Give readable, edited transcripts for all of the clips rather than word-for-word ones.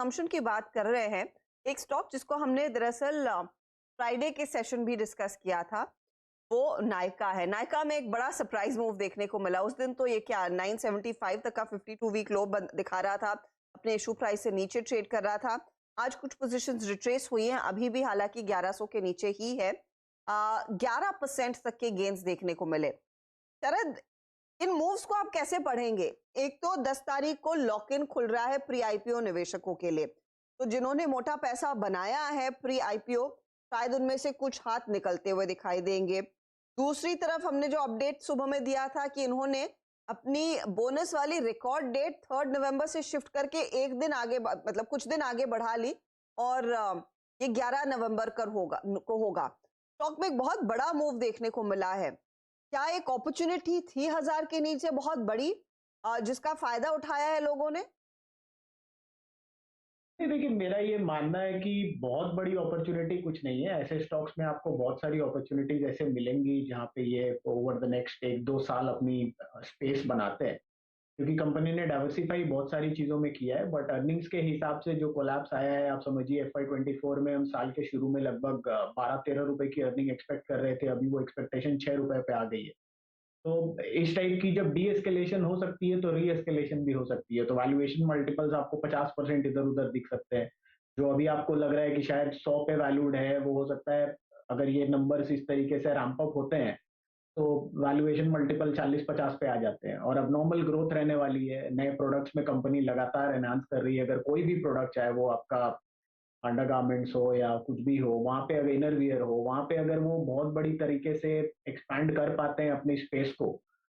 Assumption की बात कर रहे हैं, एक स्टॉक जिसको हमने दरअसल फ्राइडे के सेशन भी डिस्कस किया था, वो नायका है। नायका में एक बड़ा सरप्राइज मूव देखने को मिला। उस दिन तो ये क्या 975 तक का 52 वीक लो दिखा रहा था, अपने इशू प्राइस से नीचे ट्रेड कर रहा था। आज कुछ पोजीशंस रिट्रेस हुई हैं, अभी भी हालांकि 1100 के नीचे ही है। 11% तक के गेन्स देखने को मिले। शरद, इन मूव्स को आप कैसे पढ़ेंगे? एक तो 10 तारीख को लॉक इन खुल रहा है प्री आईपीओ निवेशकों के लिए, तो जिन्होंने मोटा पैसा बनाया है प्री आईपीओ, शायद उनमें से कुछ हाथ निकलते हुए दिखाई देंगे। दूसरी तरफ हमने जो अपडेट सुबह में दिया था कि इन्होंने अपनी बोनस वाली रिकॉर्ड डेट 3 नवंबर से शिफ्ट करके एक दिन आगे, मतलब कुछ दिन आगे बढ़ा ली, और ये 11 नवंबर को होगा। स्टॉक में एक बहुत बड़ा मूव देखने को मिला है। क्या एक अपॉर्चुनिटी थी 1000 के नीचे बहुत बड़ी, जिसका फायदा उठाया है लोगों ने? नहीं, देखिए मेरा ये मानना है कि बहुत बड़ी अपॉर्चुनिटी कुछ नहीं है। ऐसे स्टॉक्स में आपको बहुत सारी अपॉर्चुनिटीज ऐसे मिलेंगी जहाँ पे ये ओवर द नेक्स्ट 1-2 साल अपनी स्पेस बनाते हैं, क्योंकि कंपनी ने डाइवर्सिफाई बहुत सारी चीजों में किया है। बट अर्निंग्स के हिसाब से जो कोलैप्स आया है, आप समझिए FY24 में हम साल के शुरू में लगभग 12-13 रुपए की अर्निंग एक्सपेक्ट कर रहे थे, अभी वो एक्सपेक्टेशन 6 रुपए पे आ गई है। तो इस टाइप की जब डी एस्केलेशन हो सकती है तो री एस्केलेशन भी हो सकती है। तो वैल्यूएशन मल्टीपल्स आपको 50% इधर उधर दिख सकते हैं। जो अभी आपको लग रहा है कि शायद 100 पे वैल्यूड है, वो हो सकता है अगर ये नंबर्स इस तरीके से रैंप अप होते हैं तो वैल्यूएशन मल्टीपल 40-50 पे आ जाते हैं। और अब नॉर्मल ग्रोथ रहने वाली है, नए प्रोडक्ट्स में कंपनी लगातार एनहांस कर रही है। अगर कोई भी प्रोडक्ट, चाहे वो आपका अंडरगारमेंट्स हो या कुछ भी हो, वहां पे अगर इनर वियर हो, वहां पे अगर वो बहुत बड़ी तरीके से एक्सपैंड कर पाते हैं अपनी स्पेस को,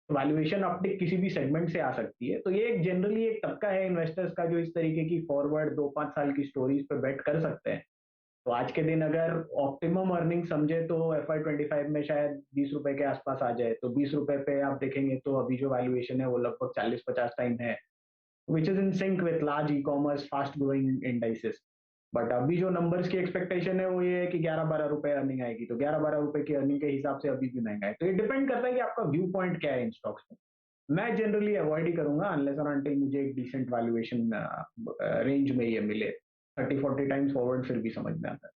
तो वैल्यूएशन अपटिक किसी भी सेगमेंट से आ सकती है। तो ये एक जनरली एक तबका है इन्वेस्टर्स का जो इस तरीके की फॉरवर्ड 2-5 साल की स्टोरीज पे बेट कर सकते हैं। तो आज के दिन अगर ऑप्टिमम अर्निंग समझे तो FY25 में शायद 20 रुपए के आसपास आ जाए, तो 20 रुपए पे आप देखेंगे तो अभी जो वैल्यूएशन है वो लगभग 40-50 टाइम है, which is in sync with large e commerce fast growing indices. But अभी जो नंबर्स की एक्सपेक्टेशन है वो ये है कि 11-12 रुपए अर्निंग आएगी, तो 11-12 रुपए की अर्निंग के हिसाब से अभी भी महंगा है। तो ये डिपेंड करता है कि आपका व्यू पॉइंट क्या है इन स्टॉक्स में। मैं जनरली अवॉइड ही करूंगा अनलेस और अनटिल मुझे एक डिसेंट वैल्यूएशन रेंज में ये मिले। 30-40 टाइम्स फॉरवर्ड फिर भी समझ में आता है।